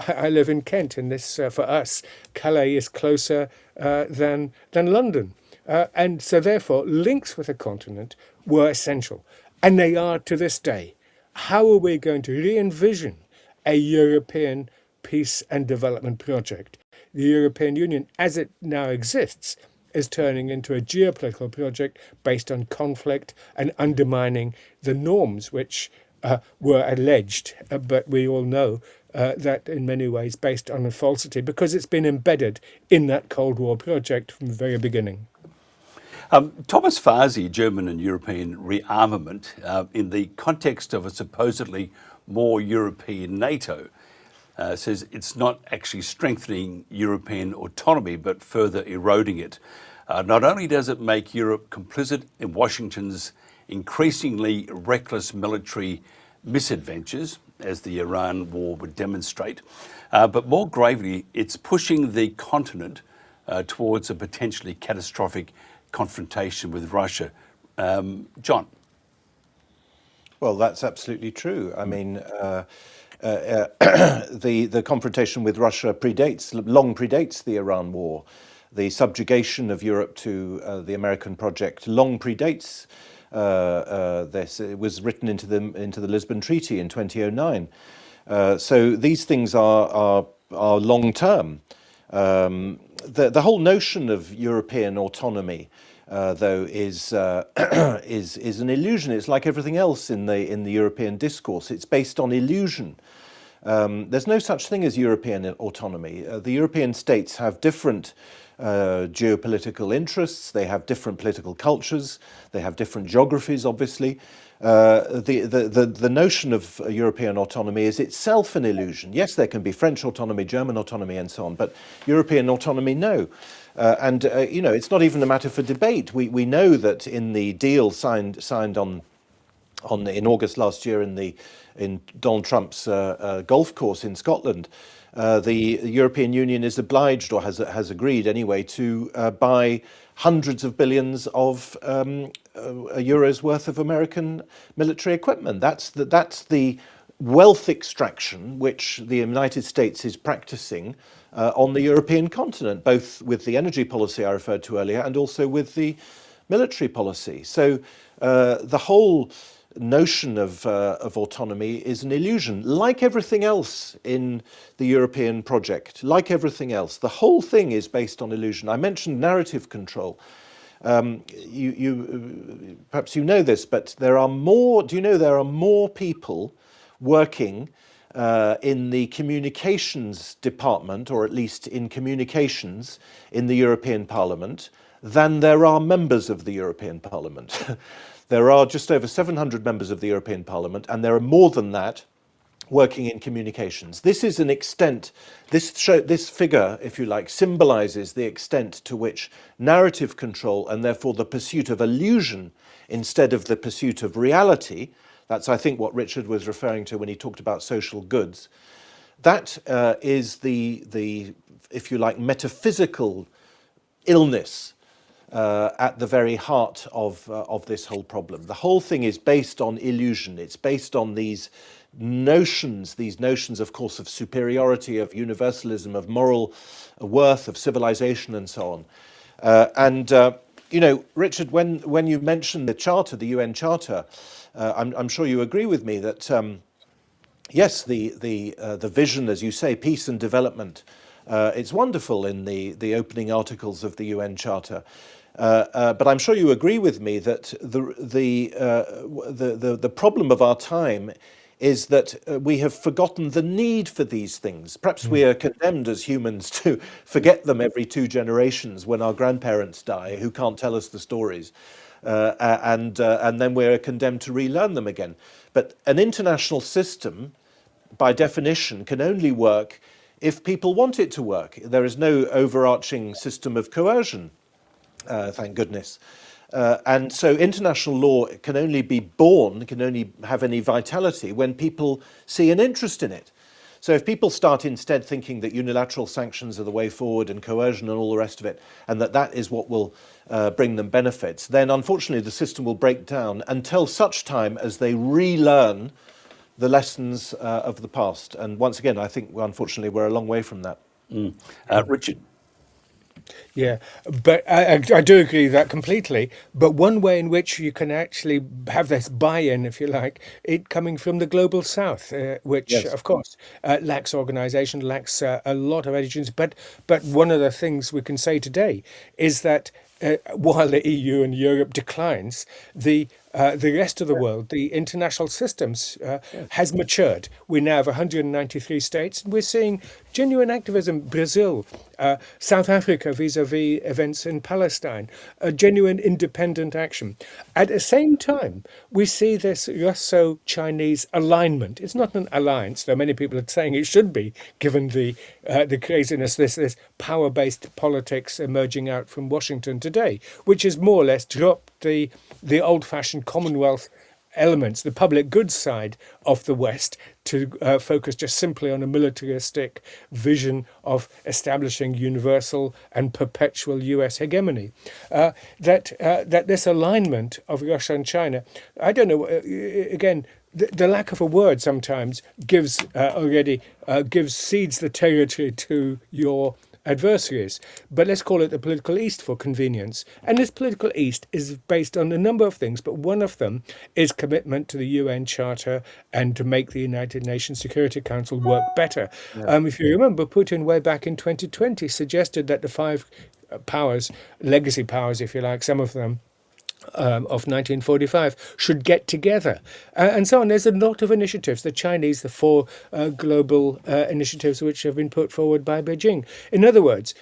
I live in Kent, and this, for us, Calais is closer than London. And so therefore, links with the continent were essential, and they are to this day. How are we going to re-envision a European peace and development project? The European Union, as it now exists, is turning into a geopolitical project based on conflict and undermining the norms which were alleged, but we all know that in many ways based on a falsity because it's been embedded in that Cold War project from the very beginning. Thomas Farsi, German and European rearmament, in the context of a supposedly more European NATO, says it's not actually strengthening European autonomy, but further eroding it. Not only does it make Europe complicit in Washington's increasingly reckless military misadventures, as the Iran war would demonstrate, but more gravely, it's pushing the continent towards a potentially catastrophic confrontation with Russia. John? Well, that's absolutely true. I mean, the confrontation with Russia long predates the Iran war. The subjugation of Europe to the American project long predates this. It was written into the Lisbon Treaty in 2009. So these things are long term. The whole notion of European autonomy, though, is an illusion. It's like everything else in the European discourse. It's based on illusion. There's no such thing as European autonomy. The European states have different geopolitical interests. They have different political cultures. They have different geographies, obviously. The notion of European autonomy is itself an illusion. Yes, there can be French autonomy, German autonomy, and so on, but European autonomy, no. It's not even a matter for debate. We know that in the deal signed in August last year in Donald Trump's golf course in Scotland, the European Union is obliged, or has agreed anyway, to buy hundreds of billions of euros worth of American military equipment. That's the wealth extraction which the United States is practicing on the European continent, both with the energy policy I referred to earlier and also with the military policy. So the whole notion of autonomy is an illusion, like everything else in the European project. Like everything else, the whole thing is based on illusion. I mentioned narrative control. You perhaps you know this, but there are more. Do you know there are more people working in the communications department, or at least in communications in the European Parliament, than there are members of the European Parliament. There are just over 700 members of the European Parliament, and there are more than that working in communications. This is an extent, this figure, if you like, symbolizes the extent to which narrative control, and therefore the pursuit of illusion instead of the pursuit of reality, that's, I think, what Richard was referring to when he talked about social goods, that is the, if you like, metaphysical illness at the very heart of this whole problem. The whole thing is based on illusion. It's based on these notions, of course, of superiority, of universalism, of moral worth, of civilization, and so on. You know, Richard, when you mentioned the Charter, the UN Charter, I'm sure you agree with me that yes, the vision, as you say, peace and development, it's wonderful in the opening articles of the UN Charter. But I'm sure you agree with me that the problem of our time is that we have forgotten the need for these things. Perhaps we are condemned as humans to forget them every 2 generations when our grandparents die, who can't tell us the stories. And then we're condemned to relearn them again. But an international system, by definition, can only work if people want it to work. There is no overarching system of coercion, thank goodness. And so international law can only be born, can only have any vitality when people see an interest in it. So if people start instead thinking that unilateral sanctions are the way forward and coercion and all the rest of it, and that is what will bring them benefits, then unfortunately the system will break down until such time as they relearn the lessons of the past. And once again, I think, unfortunately, we're a long way from that. Richard. Yeah, but I do agree with that completely. But one way in which you can actually have this buy-in, if you like, it coming from the global south, which, Yes. of course, lacks organization, lacks a lot of education. But one of the things we can say today is that while the EU and Europe declines, the rest of the world, the international systems, has matured. We now have 193 states, and we're seeing genuine activism. Brazil, South Africa vis-a-vis events in Palestine, a genuine independent action. At the same time, we see this Russo-Chinese alignment. It's not an alliance, though many people are saying it should be, given the craziness, this power-based politics emerging out from Washington today, which has more or less dropped the old-fashioned Commonwealth elements, the public goods side of the West, to focus just simply on a militaristic vision of establishing universal and perpetual US hegemony. That this alignment of Russia and China, I don't know, again, the lack of a word sometimes gives seeds the territory to your adversaries. But let's call it the political East for convenience. And this political East is based on a number of things, but one of them is commitment to the UN Charter and to make the United Nations Security Council work better. If you remember, Putin way back in 2020 suggested that the 5 powers, legacy powers, if you like, some of them, of 1945 should get together, and so on. There's a lot of initiatives, the Chinese, the 4 global initiatives which have been put forward by Beijing. In other words,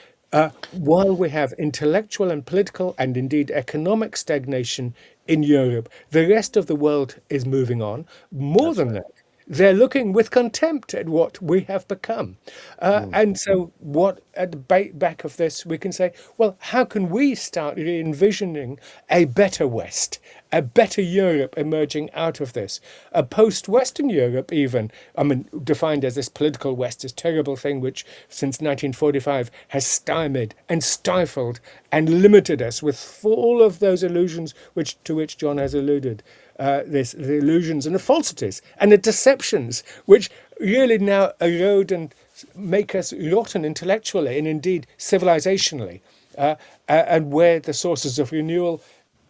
while we have intellectual and political and indeed economic stagnation in Europe, the rest of the world is moving on. More than that, they're looking with contempt at what we have become. And so what at the back of this, we can say, well, how can we start re-envisioning a better West, a better Europe emerging out of this? A post-Western Europe even, I mean, defined as this political West, this terrible thing which since 1945 has stymied and stifled and limited us with all of those illusions to which John has alluded. The illusions and the falsities and the deceptions which really now erode and make us rotten intellectually and indeed civilizationally, and where the sources of renewal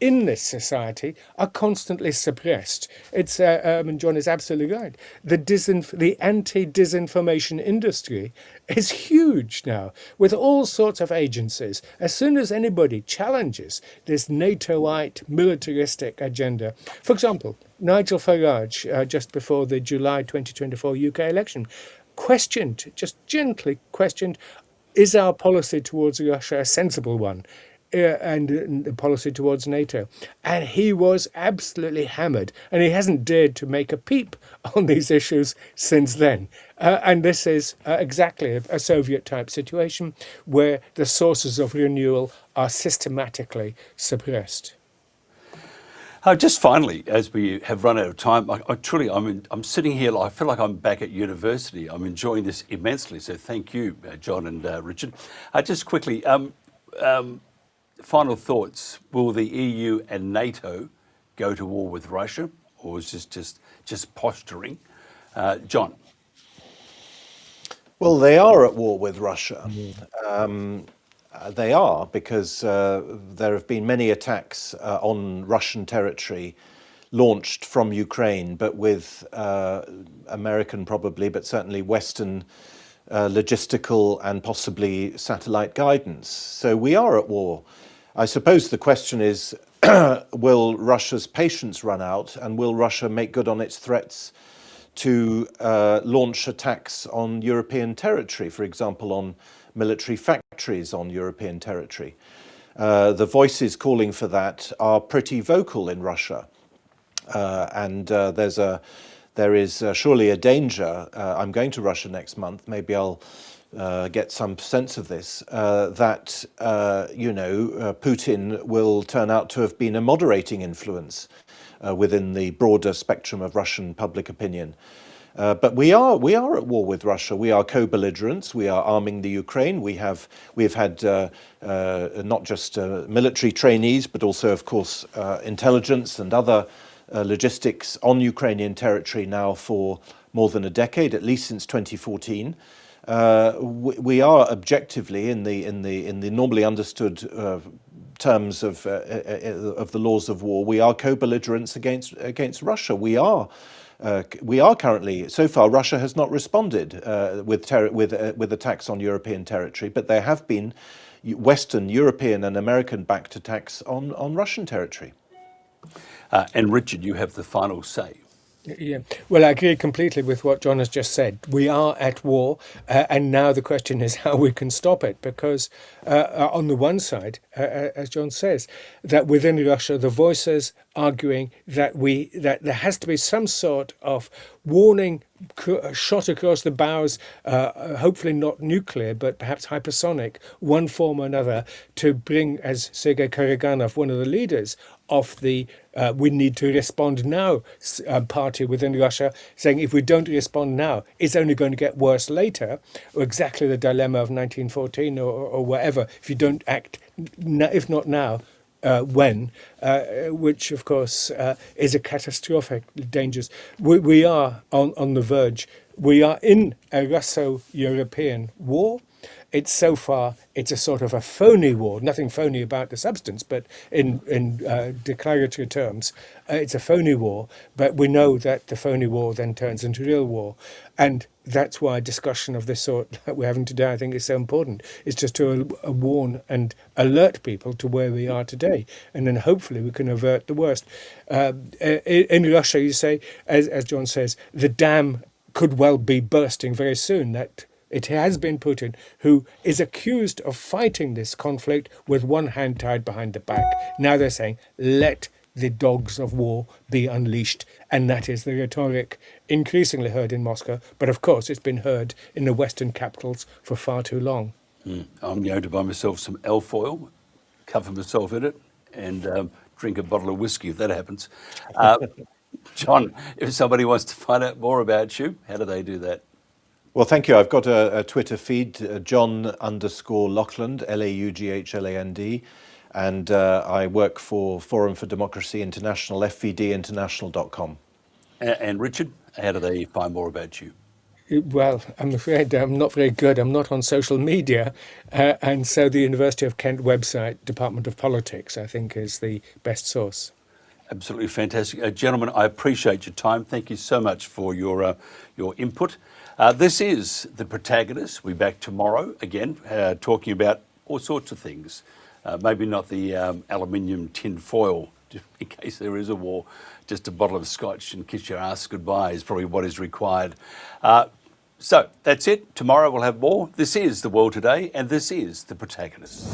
in this society are constantly suppressed. It's and John is absolutely right. The anti-disinformation industry is huge now, with all sorts of agencies. As soon as anybody challenges this NATO-ite militaristic agenda, for example, Nigel Farage, just before the July 2024 UK election, just gently questioned, is our policy towards Russia a sensible one? And the policy towards NATO. And he was absolutely hammered. And he hasn't dared to make a peep on these issues since then. And this is exactly a Soviet type situation where the sources of renewal are systematically suppressed. Just finally, as we have run out of time, I'm sitting here, I feel like I'm back at university. I'm enjoying this immensely. So thank you, John and Richard. Just quickly, final thoughts. Will the EU and NATO go to war with Russia, or is this just posturing? John? Well, they are at war with Russia. They are, because there have been many attacks on Russian territory launched from Ukraine, but with American probably, but certainly Western logistical and possibly satellite guidance. So we are at war. I suppose the question is, will Russia's patience run out, and will Russia make good on its threats to launch attacks on European territory, for example, on military factories on European territory? The voices calling for that are pretty vocal in Russia, and there is surely a danger. I'm going to Russia next month. Maybe I'll get some sense of this, that Putin will turn out to have been a moderating influence within the broader spectrum of Russian public opinion. But we are at war with Russia. We are co-belligerents. We are arming the Ukraine. We've had not just military trainees, but also, of course, intelligence and other logistics on Ukrainian territory now for more than a decade, at least since 2014. We are objectively, in the normally understood terms of the laws of war, we are co-belligerents against Russia. We are currently, so far, Russia has not responded with attacks on European territory, but there have been Western, European, and American-backed attacks on Russian territory. And Richard, you have the final say. Yeah, well, I agree completely with what John has just said. We are at war, and now the question is how we can stop it. Because on the one side, as John says, that within Russia, the voices arguing that there has to be some sort of warning shot across the bows, hopefully not nuclear, but perhaps hypersonic, one form or another, to bring, as Sergei Karaganov, one of the leaders of the we need to respond now party within Russia, saying if we don't respond now, it's only going to get worse later, or exactly the dilemma of 1914 or whatever. If you don't act, if not now, when, which of course is a catastrophic dangerous. We are on the verge. We are in a Russo-European war. It's so far, it's a sort of a phony war, nothing phony about the substance, but in declaratory terms, it's a phony war. But we know that the phony war then turns into real war. And that's why discussion of this sort that we're having today, I think, is so important. It's just to warn and alert people to where we are today. And then hopefully we can avert the worst. In Russia, you say, as John says, the dam could well be bursting very soon. That it has been Putin who is accused of fighting this conflict with one hand tied behind the back. Now they're saying, let the dogs of war be unleashed. And that is the rhetoric increasingly heard in Moscow. But of course, it's been heard in the Western capitals for far too long. I'm going to buy myself some alfoil, cover myself in it, and drink a bottle of whiskey if that happens. John, if somebody wants to find out more about you, how do they do that? Well, thank you. I've got a Twitter feed, John_Laughland, Laughland, and I work for Forum for Democracy International, fvdinternational.com. And Richard, how do they find more about you? Well, I'm afraid I'm not very good. I'm not on social media. And so the University of Kent website, Department of Politics, I think is the best source. Absolutely fantastic. Gentlemen, I appreciate your time. Thank you so much for your input. This is The Protagonist. We'll be back tomorrow again, talking about all sorts of things. Maybe not the aluminium tin foil, in case there is a war. Just a bottle of scotch and kiss your ass goodbye is probably what is required. So that's it. Tomorrow we'll have more. This is The World Today, and this is The Protagonist.